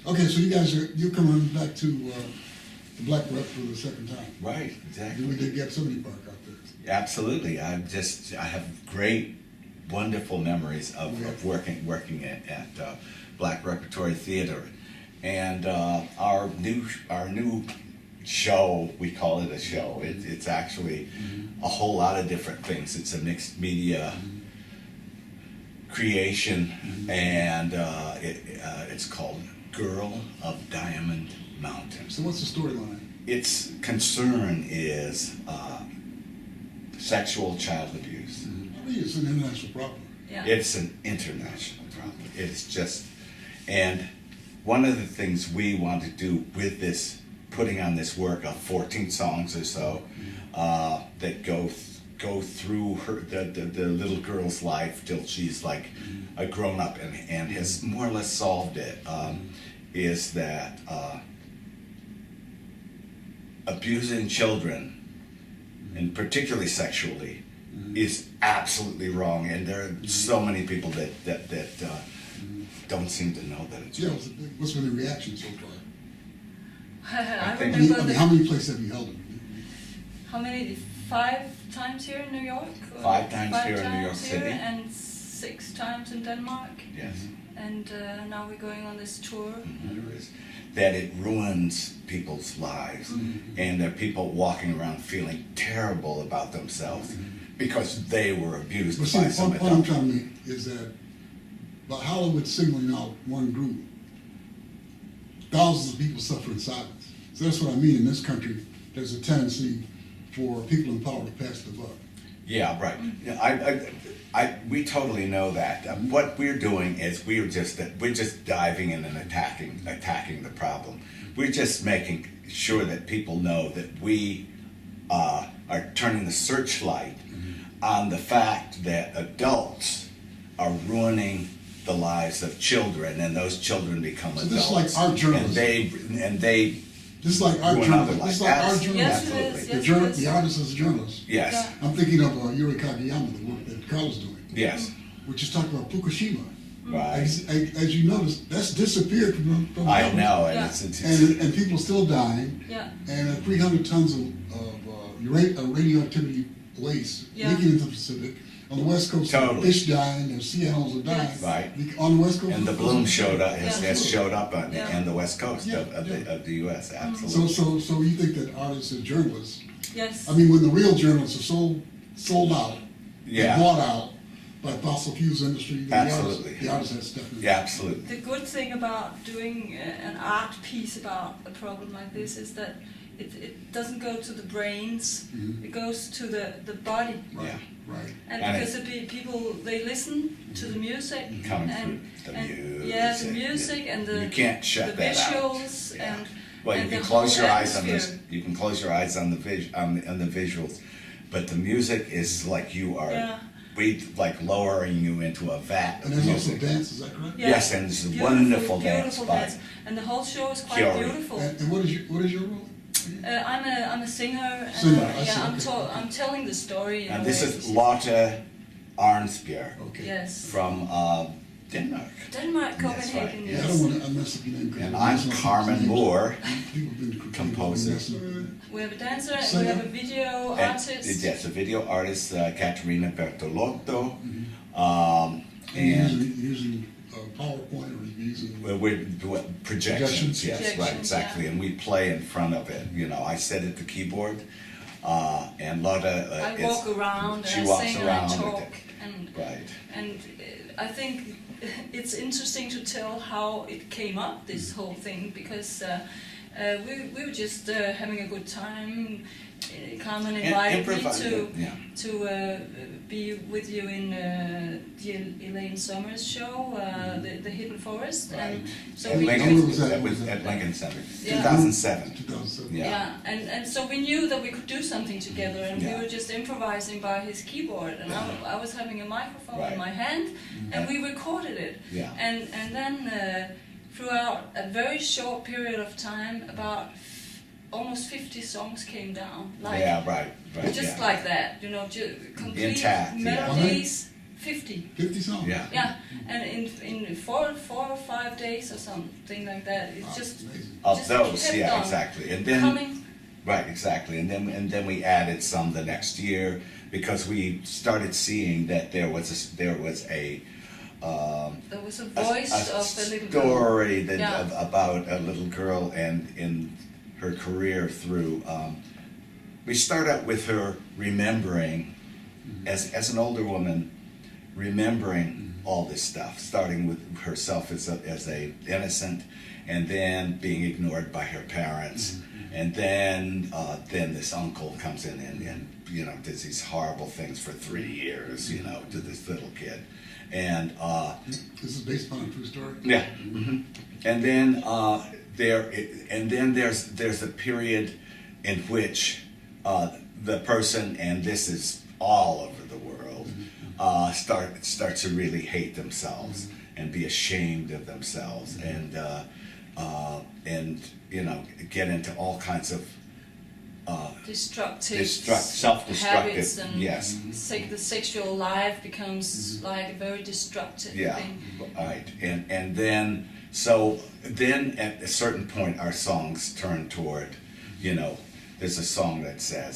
Okay, so you're coming back to the Black Rep for the second time. Right, exactly. We did get somebody park out there. Absolutely. I have great, wonderful memories of working at Black Repertory Theater, and our new show, we call it a show. It's actually a whole lot of different things. It's a mixed media creation, and it's called Girl of Diamond Mountain. So what's the storyline? Its concern is sexual child abuse. I mean, it's an international problem. Yeah. It's an international problem. It's just, and one of the things we want to do with this, putting on this work of 14 songs or so, that go through the little girl's life till she's like a grown up and has more or less solved it, is that abusing children, and particularly sexually, is absolutely wrong, and there are so many people that don't seem to know that it's wrong. What's been the reaction so far? I think- remember How many places have you held it? how many? 5 times here in New York? Or 5 times here in New York times here City. and 6 times in Denmark. Yes. And now we're going on this tour. There is. That it ruins people's lives, and there are people walking around feeling terrible about themselves because they were abused But by see, some what I'm adult. trying to make is that by Hollywood singling out one group, thousands of people suffer in silence. So that's what I mean. In this country, there's a tendency for people in power to pass the buck. Yeah, right. Yeah, we totally know that. What we're doing is we're just diving in and attacking the problem. We're just making sure that people know that we are turning the searchlight on the fact that adults are ruining the lives of children, and those children become So adults. this is like our journalism. and they This is like our ruin other journalism. This lives. is like our journalism. Yes, it Absolutely. is. The, Yes, journal, it is. the artist is a journalist. Yes, Yeah. I'm thinking of Yuri Kageyama, the work that Carl's doing, yes, which is talking about Fukushima. right. As you notice, that's disappeared from the I heavens. know, and Yeah. And people still dying, Yeah. and 300 tons of radioactivity waste Yeah. leaking into the Pacific. On the West Coast, Totally. fish dying, and sea animals are dying. Yes. Right. On the West Coast, And the bloom showed up, has Yeah. showed up on Yeah. the West Coast Yeah, of the U.S. So, Absolutely. so you think that artists and journalists? Yes. I mean, when the real journalists are sold out, Yeah. and bought out by fossil fuels industry, Absolutely. the artist has stepped in. Yeah, absolutely. The good thing about doing an art piece about a problem like this is that it doesn't go to the brains, it goes to the body. Right, Yeah. right. And And because people, they listen to the music. Coming and, through the and music. yeah, the music and the You can't shut the that out. visuals Yeah. and Well, you and can the close whole your eyes on this. atmosphere. You can close your eyes on the visuals, but the music is like you are. Yeah. We like lowering you into a vat And of there's also music. dance, is that correct? Yeah. Yes, and it's a Beautiful, wonderful dance beautiful by dance. And the whole show is quite Chiori. beautiful. And what is your role? I'm a singer. And Singer, I see, yeah, okay. I'm telling the story. in And a this way. is Lotte Arnsbjerg Okay. Yes. from Denmark. Denmark, That's right. Copenhagen. Yeah, I Yes. don't want to mess up your name. 'cause And you I'm mess up Carman names. Moore, People have been composer. messing up your name. We have a dancer and Singer. we have a video and artist. yes, a video artist, Katerina Bertolotto, Are you and using PowerPoint or are you using? we're projections. Yes, right, Projections, exactly, yeah. and we play in front of it. You know, I sit at the keyboard, and Lotte I is, walk around she and I walks sing around and I with talk. it. And Right. I think it's interesting to tell how it came up, this whole thing, because we were just having a good time. Carmen invited me to be with you in the Elaine Summers show, the Hidden Forest, Right. and so At we Lincoln, When was that? that was at Lincoln Center, Yeah. 2007. 2007. Yeah. yeah, and so we knew that we could do something together, and Yeah. we were just improvising by his keyboard, and I was having a microphone Right. in my hand, and we recorded it. Yeah. And then throughout a very short period of time, about almost 50 songs came down, like Yeah, right, just yeah. like that, complete Intact, yeah. melodies, 50. 50 songs? Yeah. Yeah, and in four or 5 days or something like that, it's Wow, just amazing. Of just those, kept yeah, on exactly. And then, coming. right, exactly. And then we added some the next year because we started seeing that there was a There was a voice of a little girl. story that Yeah. about a little girl and in her career through. We start out with her remembering, as an older woman, remembering all this stuff, starting with herself as a innocent, and then being ignored by her parents, and then this uncle comes in and does these horrible things for 3 years, to this little kid, and This is based upon a true story? yeah, and then there's a period in which the person, and this is all over the world, start to really hate themselves and be ashamed of themselves, and get into all kinds of Destructive self-destructive. habits, and Yes. the sexual life becomes like a very destructive Yeah, thing. right. And then at a certain point, our songs turn toward, there's a song that says,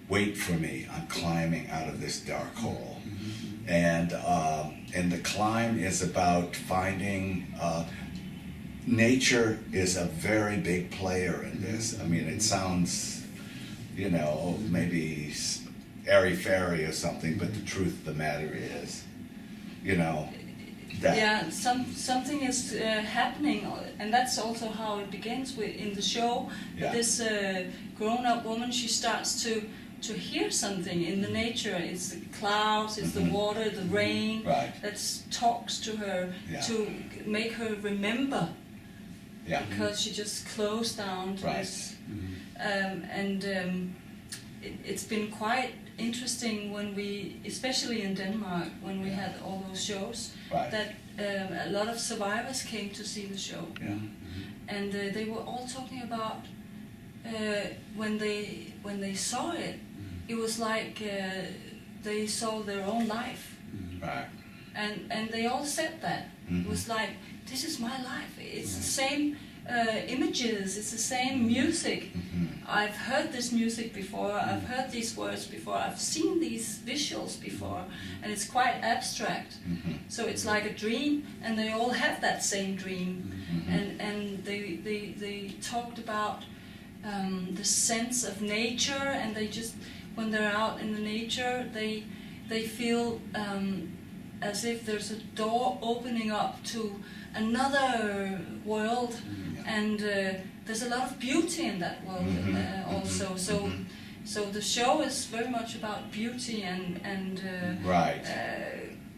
"Wait for me, I'm climbing out of this dark hole," and the climb is about finding. Nature is a very big player in this. I mean, it sounds, maybe airy-fairy or something, but the truth of the matter is, that. Yeah, something is happening, and that's also how it begins in the show. Yeah. This grown-up woman, she starts to hear something in the nature. It's the clouds, it's the water, the rain Right. that talks to her Yeah. to make her remember, Yeah. because she just closed down to Right. this. It's been quite interesting when especially in Denmark, when we had all those shows, Right. that a lot of survivors came to see the show, Yeah. and they were all talking about when they saw it, it was like they saw their own life, Right. and they all said that. It was like, this is my life. It's the same images. It's the same music. I've heard this music before. I've heard these words before. I've seen these visuals before, and it's quite abstract. So it's like a dream, and they all have that same dream. And they talked about the sense of nature, and they just, when they're out in the nature, they feel as if there's a door opening up to another world, and there's a lot of beauty in that world also. So the show is very much about beauty and Right.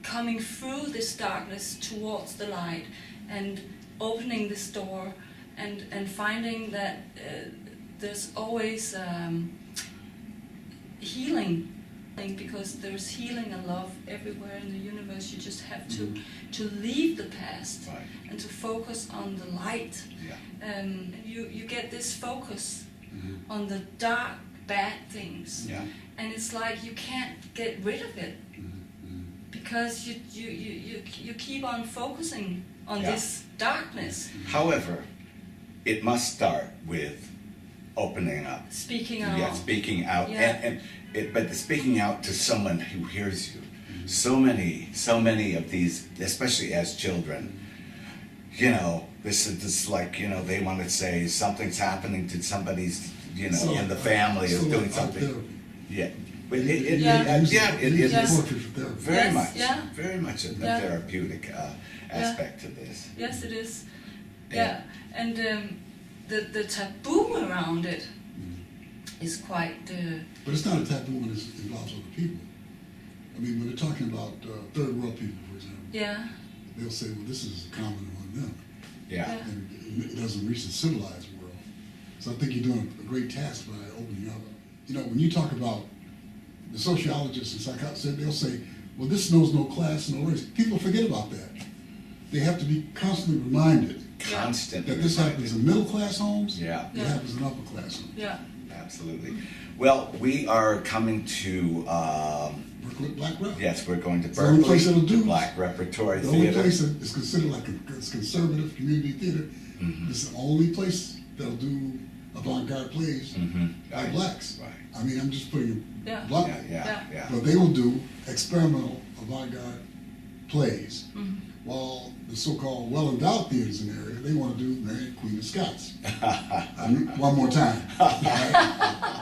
coming through this darkness towards the light, and opening this door, and finding that there's always healing, because there's healing and love everywhere in the universe. You just have to leave the past, Right. and to focus on the light. Yeah. You get this focus on the dark, bad things, Yeah. and it's like you can't get rid of it, because you keep on focusing on Yeah. this darkness, However, it must start with opening up. speaking out. Yeah, speaking out, Yeah. but speaking out to someone who hears you. So many of these, especially as children, this is like, they want to say something's happening to somebody's, So, in the family is so doing like something. therapy. Yeah, but Yeah. it Use is poetry for therapy. very Yes, much, yeah. very much a Yeah. therapeutic aspect to this. Yes, it is. Yeah. Yeah, and the taboo around it is quite. But it's not a taboo when it involves other people. I mean, when they're talking about third world people, for example, Yeah. they'll say, well, this is common among them. Yeah, Yeah. And it doesn't reach the civilized world. So I think you're doing a great task by opening up. When you talk about the sociologists and psychologists, they'll say, well, this knows no class, no race. People forget about that. They have to be constantly reminded constantly. that this happens in middle class homes. Yeah. It Yeah. happens in upper class homes. Yeah. Absolutely. Well, we are coming to work with Black Rep. Yes, we're going to It's the only Berkeley, place that'll do the Black Repertory The only Theater. place that is considered like a conservative community theater. Mhm. It's the only place that'll do avant-garde plays by Right. blacks. Right. I mean, I'm just putting it Yeah. bluntly. Yeah. But they will do experimental avant-garde plays, Mhm. while the so-called well-endowed theaters in the area, they want to do Mary Queen of Scots. I mean, one more time. All right?